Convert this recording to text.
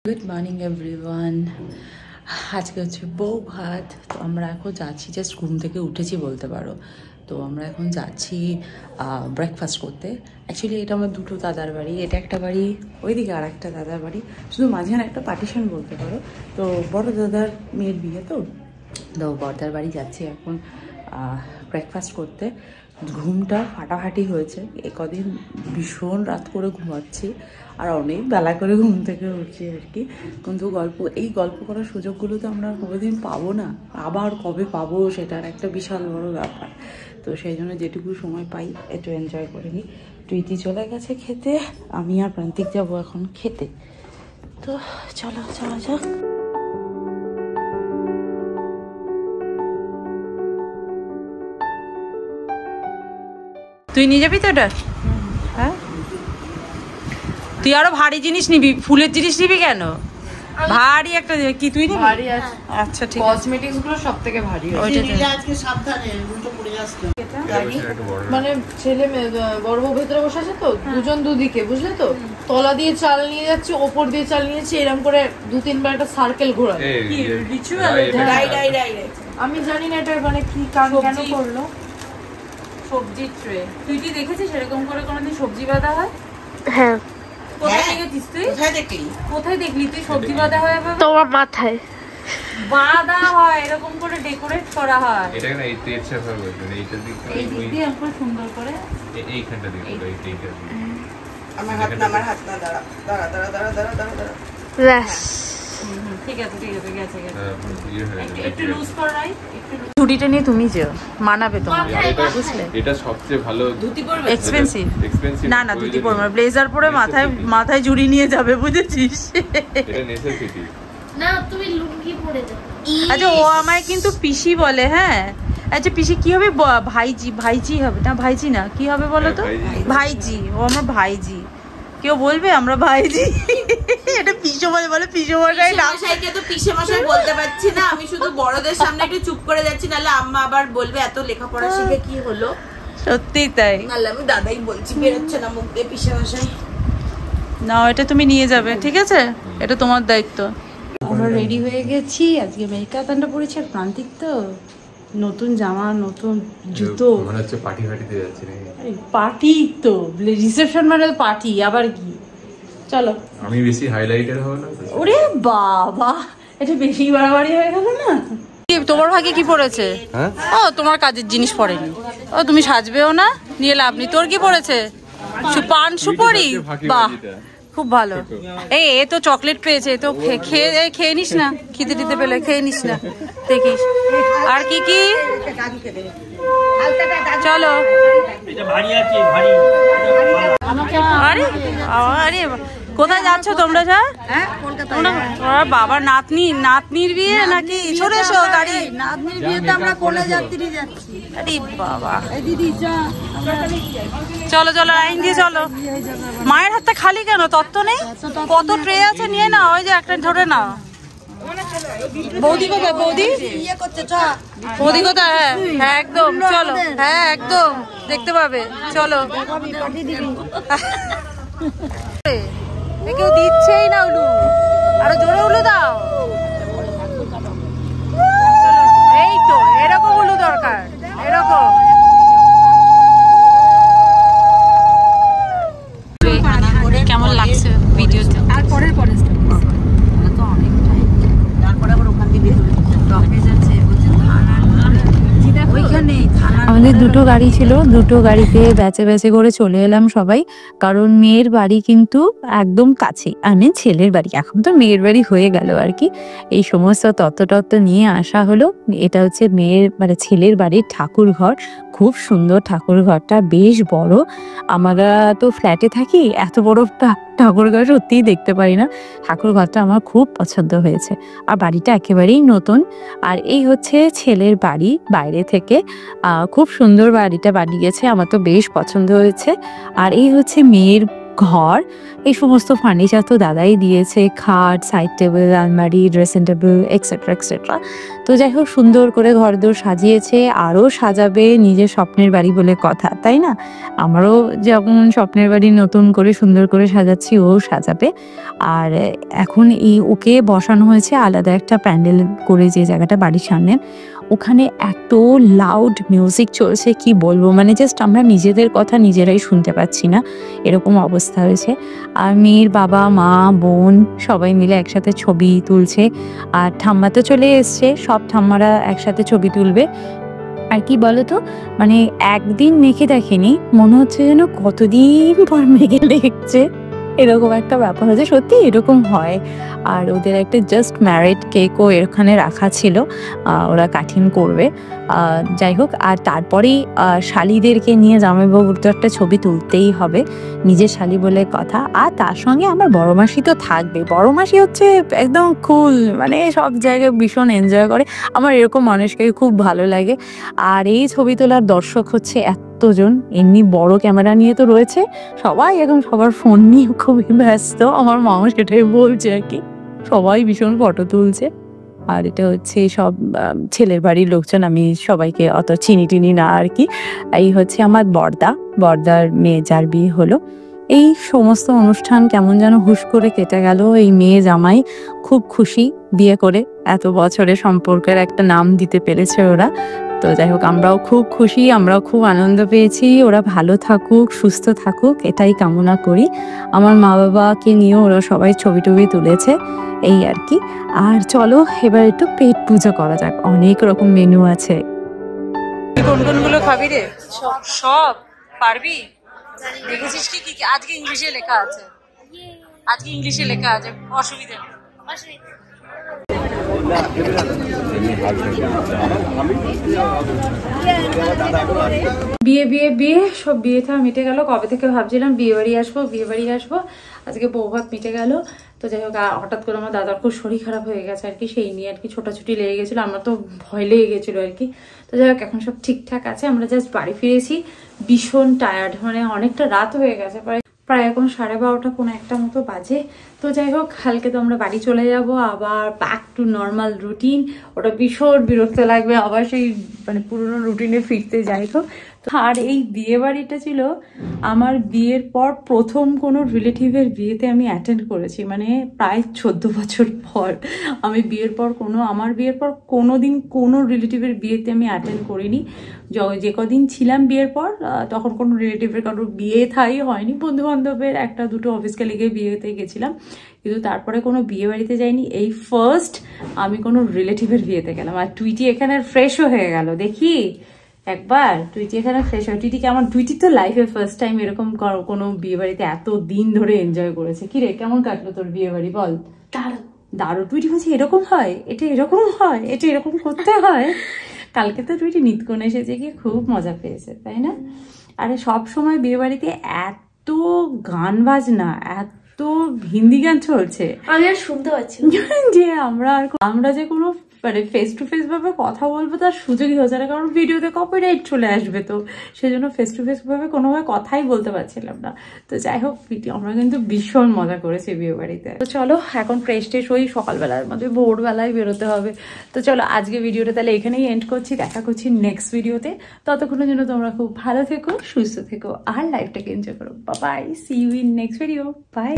Good morning everyone. আজকে হচ্ছে বউ ভাত। তো আমরা এখন যাচ্ছি, জাস্ট ঘুম থেকে উঠেছি বলতে পারো। তো আমরা এখন যাচ্ছি ব্রেকফাস্ট করতে। অ্যাকচুয়ালি এটা আমার দুটো দাদার বাড়ি, এটা একটা বাড়ি, ওইদিকে আর একটা দাদার বাড়ি, শুধু মাঝখানে একটা পার্টিশন বলতে পারো। তো বড় দাদার মেয়ের বিয়ে, তো বড়দার বাড়ি যাচ্ছি এখন ব্রেকফাস্ট করতে। ঘুমটা ফাটাফাটি হয়েছে, এ কদিন ভীষণ রাত করে ঘুমাচ্ছি আর অনেক বেলা করে ঘুম থেকে উঠছি আর কি। কিন্তু এই গল্প করার সুযোগগুলো তো আমরা কোনোদিন পাবো না, আবার কবে পাবো সেটার একটা বিশাল বড় ব্যাপার। তো সেই জন্য যেটুকু সময় পাই একটু এনজয় করে নিই। প্রীতি চলে গেছে খেতে, আমি আর প্রান্তিক যাবো এখন খেতে। তো চলো যাওয়া যাক। তুই নিয়ে যাবি তো এটা? হ্যাঁ, তুই আরো ভারী জিনিস নিবি, ফুলের জিনিস নিবি কেন? ভারী একটা কি তুই নিবি? ভারী আছে। আচ্ছা ঠিক আছে, কসমেটিক্স গুলো সবথেকে ভারী। ওইটা আজকে সাবধানে উল্টো পড়ে আসছে। মানে ছেলে বড় বউ ভেতরে বসে আছে, তো দুজন দুদিকে, বুঝলে তো? তলা দিয়ে চাল নিয়ে যাচ্ছে, ওপর দিয়ে চাল নিয়ে যাচ্ছে, এরকম করে 2-3 বার একটা সার্কেল ঘোরানো। কি রিচুয়াল? আমি জানি না এটা মানে কি কাজ কেন করলো। সবজির ট্রে তুই কি দেখেছিস এরকম করে কোনোদিন সবজি বাঁধা হয়? হ্যাঁ। কোথায় দেখেছিস তুই? কোথায় দেখলি তুই সবজি বাঁধা হয়? তোমার মাথায় বাঁধা হয়, এরকম করে ডেকোরেট করা হয়। এটা না এই তেজটা হবে, এইটা দিকে এই দিক দিয়ে একবার সুন্দর করে এইখানটা দিকে এইটা আমার হাত না দাঁড়া। ব্যাস। ঠিক আছে গেছে। একটু লুজ কর রাই, একটু ছুটিটা নিয়ে তুমি যেও, মানাবে তোমার, বুঝলে? এটা সবচেয়ে ভালো। ধুতি পরবে? এক্সপেন্সিভ না, ধুতি পরবে না, ব্লেজার পরে মাথায় জুড়ি নিয়ে যাবে, বুঝেছিস? এটা নেসেসিটি না, তুমি লুঙ্গি পরে যাও। আচ্ছা, ও আমায় কিন্তু পিসি বলে। হ্যাঁ, আচ্ছা পিসি কি হবে? ভাইজি হবে না? ভাইজি না, কি হবে বলো তো? ভাইজি। ও আমার ভাইজি। কেউ বলবে আমরা ভাইজি? এটা পিসো বলে পিসো মশাই না। মশাইকে তো পিসে মশাই বলতে পারছি না, আমি শুধু বড়দের সামনে একটু চুপ করে যাচ্ছি, নাহলে আম্মা আবার বলবে এত লেখাপড়া শিখে কি হলো। সত্যি তাই, নাহলে আমি দাদাই বলছি, বেরোচ্ছে না মুখ দিয়ে পিসে মশাই। না, এটা তুমি নিয়ে যাবে, ঠিক আছে? এটা তোমার দায়িত্ব। আমরা রেডি হয়ে গেছি, আজকে মেকআপ আনটা পড়েছি। আর প্রান্তিক তো নতুন জামা, নতুন জুতো, মনে হচ্ছে পার্টিতে যাচ্ছি নাকি। পার্টি তো, রিসেপশন মানে পার্টি, আবার কি। চলো, আমি বেশি হাইলাইটেড হব না। ওরে বাবা, এটা বেশি বাড়াবাড়ি হয়ে গেল না? তোমার ভাগে কি পড়েছে? ও তোমার কাজের জিনিস পড়েনি। ও তুমি সাজবেও না, নিয়ে লাভ নেই। তোর কি পড়েছে? পান সুপারি? বাহ, খুব ভালো। এ তো চকলেট পেয়েছে, তো খেয়ে নিস না, খিদে দিতে পেলে খেয়ে নিস না, দেখিস। আর কি কি? চলো। আরে আরে, কোথায় যাচ্ছ তোমরা? বাবার নাতনির বিয়ে নাকি? চলে এসো গাড়ি। নাতনির বিয়েতে আমরা কোলে যাত্রী যাচ্ছি। আরে বাবা, চলো আইন দিয়ে চলো। মায়ের হাতটা খালি কেন? তত্ত্ব নেই? কত ট্রে আছে, নিয়ে নাও। ওই যে একটা ধরে নাও। বৌদি কোথায়? বৌদি কোথায়? হ্যাঁ একদম, চলো। হ্যাঁ একদম, দেখতে পাবে। চলো। কেউ দিচ্ছেই না উলু, আরো জোরে উলু দাও। এই তো এরকম উলু দরকার, এরকম। কেমন লাগছে ভিডিওতে? আর পরের আমাদের দুটো গাড়ি ছিল, দুটো গাড়িতে ব্যাচে করে চলে এলাম সবাই। কারণ মেয়ের বাড়ি কিন্তু একদম কাছে, আমি ছেলের বাড়ি, এখন তো মেয়ের বাড়ি হয়ে গেল আর কি। এই সমস্ত তত্ত্ব নিয়ে আসা হলো। এটা হচ্ছে মেয়ের মানে ছেলের বাড়ির ঠাকুর ঘর। খুব সুন্দর ঠাকুর ঘরটা, বেশ বড়। আমরা তো ফ্ল্যাটে থাকি, এত বড় ঠাকুর ঘর সত্যিই দেখতে পারি না। ঠাকুর ঘরটা আমার খুব পছন্দ হয়েছে, আর বাড়িটা একেবারেই নতুন। আর এই হচ্ছে ছেলের বাড়ি বাইরে থেকে। খুব সুন্দর বাড়িটা বানিয়েছে, আমার তো বেশ পছন্দ হয়েছে। আর এই হচ্ছে মেয়ের ঘর, এই সমস্ত ফার্নিচার তো দাদাই দিয়েছে, খাট, সাইড টেবিল, আলমারি, ড্রেসিং টেবিল এক্সেট্রা এক্সেট্রা। তো যাই হোক সুন্দর করে ঘরদোর সাজিয়েছে, আরও সাজাবে, নিজের স্বপ্নের বাড়ি বলে কথা, তাই না? আমারও যেমন স্বপ্নের বাড়ি নতুন করে সুন্দর করে সাজাচ্ছি, ও সাজাবে। আর এখন ওকে বসানো হয়েছে আলাদা একটা প্যান্ডেল করে, যে জায়গাটা বাড়ির সামনে, ওখানে এত লাউড মিউজিক চলছে কি বলবো, মানে জাস্ট আমরা নিজেদের কথা নিজেরাই শুনতে পাচ্ছি না, এরকম অবস্থা হয়েছে। আর মেয়ের বাবা, মা, বোন সবাই মিলে একসাথে ছবি তুলছে। আর ঠাম্মা তো চলে এসছে, সব ঠাম্মারা একসাথে ছবি তুলবে। আর কি বলতো, মানে একদিন মেঘে দেখেনি, মনে হচ্ছে যেন কতদিন পর মেঘে দেখছে, এরকম একটা ব্যাপার হয়েছে। সত্যি এরকম হয়। আর ওদের একটা জাস্ট ম্যারিড কেকও এখানে রাখা ছিল, ওরা কাঠিন করবে। যাই হোক, আর তারপরেই শালিদেরকে নিয়ে জামাইবাবুর তো একটা ছবি তুলতেই হবে, নিজের শালি বলে কথা। আর তার সঙ্গে আমার বড় মাসি তো থাকবে। বড় মাসি হচ্ছে একদম কুল, মানে সব জায়গায় ভীষণ এনজয় করে। আমার এরকম মানুষকে খুব ভালো লাগে। আর এই ছবি তোলার দর্শক হচ্ছে এতজন, এমনি বড় ক্যামেরা নিয়ে তো রয়েছে সবাই, এখন সবার ফোন নিয়ে খুবই ব্যস্ত। আমার মাও সেটাই বলছে আর কি, সবাই ভীষণ ফটো তুলছে। আর এটা হচ্ছে সব ছেলের বাড়ির লোকজন, আমি সবাইকে অত চিনি টিনি না আর কি। এই হচ্ছে আমার বর্দার মেয়ে যার বিয়ে হলো। এই সমস্ত অনুষ্ঠান কেমন যেন হুশ করে কেটে গেল। এই মেয়ে জামাই খুব খুশি বিয়ে করে, এত বছরের সম্পর্কের একটা নাম দিতে পেরেছে ওরা। তো যাই হোক, আমরাও খুব খুশি, আমরাও খুব আনন্দ পেয়েছি। ওরা ভালো থাকুক, সুস্থ থাকুক, এটাই কামনা করি। আমার মা বাবাকে নিয়েও ওরা সবাই ছবি টবি তুলেছে, এই আর কি। আর চলো এবার একটু পেট পুজো করা যাক, অনেক রকম মেনু আছে। কোন কোনগুলো খাবি রে? সব পারবি? দেখেছিস কি কি আজকে ইংলিশে লেখা আছে, আজকে ইংলিশে লেখা আছে, অসুবিধা নেই। বিয়ে বিয়ে বিয়ে সব বিয়ে থা মিটে গেল। কবে থেকে ভাবছিলাম বিয়ে বাড়ি আসবো, আজকে বৌভাত মিটে গেল। তো যাই হোক, হঠাৎ করে আমার দাদার খুব শরীর খারাপ হয়ে গেছে আর কি, সেই নিয়ে আর কি ছোটাছুটি লেগে গেছিলো, আমার তো ভয় লেগে গেছিলো আর কি। তো যাই হোক, এখন সব ঠিকঠাক আছে। আমরা জাস্ট বাড়ি ফিরেছি, ভীষণ টায়ার্ড, মানে অনেকটা রাত হয়ে গেছে, প্রায় এখন 12:30 কোনো একটা মতো বাজে। তো যাই হোক, কালকে তো আমরা বাড়ি চলে যাব, আবার ব্যাক টু নর্মাল রুটিন। ওটা ভীষণ বিরক্ত লাগবে আবার সেই মানে পুরোনো রুটিনে ফিরতে। যাই হোক, আর এই বিয়ে বাড়িটা ছিল আমার বিয়ের পর প্রথম কোনো রিলেটিভের বিয়েতে আমি অ্যাটেন্ড করেছি, মানে প্রায় 14 বছর পর। আমি আমার বিয়ের পর কোনোদিন কোনো রিলেটিভের বিয়েতে আমি অ্যাটেন্ড করিনি। যে কদিন ছিলাম বিয়ের পর, তখন কোনো রিলেটিভের কারোর বিয়ে হয়নি, বন্ধু বান্ধবের একটা দুটো অফিসকে লিগে বিয়েতে গেছিলাম, কিন্তু তারপরে কোনো বিয়ে বাড়িতে যাইনি। এই ফার্স্ট আমি কোনো রিলেটিভের বিয়েতে গেলাম। আর টুইটি এখানে ফ্রেশও হয়ে গেল, দেখি একবার টুইটি এখানে ফ্রেশ হয়। টুইটি তো লাইফে ফার্স্ট টাইম এরকম কোনো বিয়ে বাড়িতে এত দিন ধরে এনজয় করেছে। কি রে, কেমন কাটলো তোর বিয়ে বাড়ি বল? দারুণ। টুইটি বলছি এরকম হয়, এটা এরকম হয়, এটা এরকম করতে হয়। কালকে তো টুইটি নিতকোণ এসেছে, গিয়ে খুব মজা পেয়েছে, তাই না? আরে সব সময় বিয়ে বাড়িতে এত গান বাজনা, এত হিন্দি গান চলছে, আমি আর শুনতে পাচ্ছি যে আমরা যে কোনো মানে ফেস টু ফেস ভাবে কথা বলবো তার সুযোগই হচ্ছে না, কারণ ভিডিওতে কপিরাইট চলে আসবে। তো সেজন্য ফেস টু ফেস ভাবে কোনোভাবে কথাই বলতে পারছিলাম না। তো যাই হোক, আমরা কিন্তু ভীষণ মজা করেছি বিয়ে বাড়িতে। তো চলো এখন ফ্রেশ ট্রেশ হই, সকালবেলার মধ্যে ভোরবেলায় বেরোতে হবে। তো চলো আজকে ভিডিওটা তাহলে এখানেই এন্ড করছি, দেখা করছি নেক্সট ভিডিওতে। ততক্ষণের জন্য তোমরা খুব ভালো থেকো, সুস্থ থেকো, আর লাইফটাকে এনজয় করো। Bye, see you in next video, by.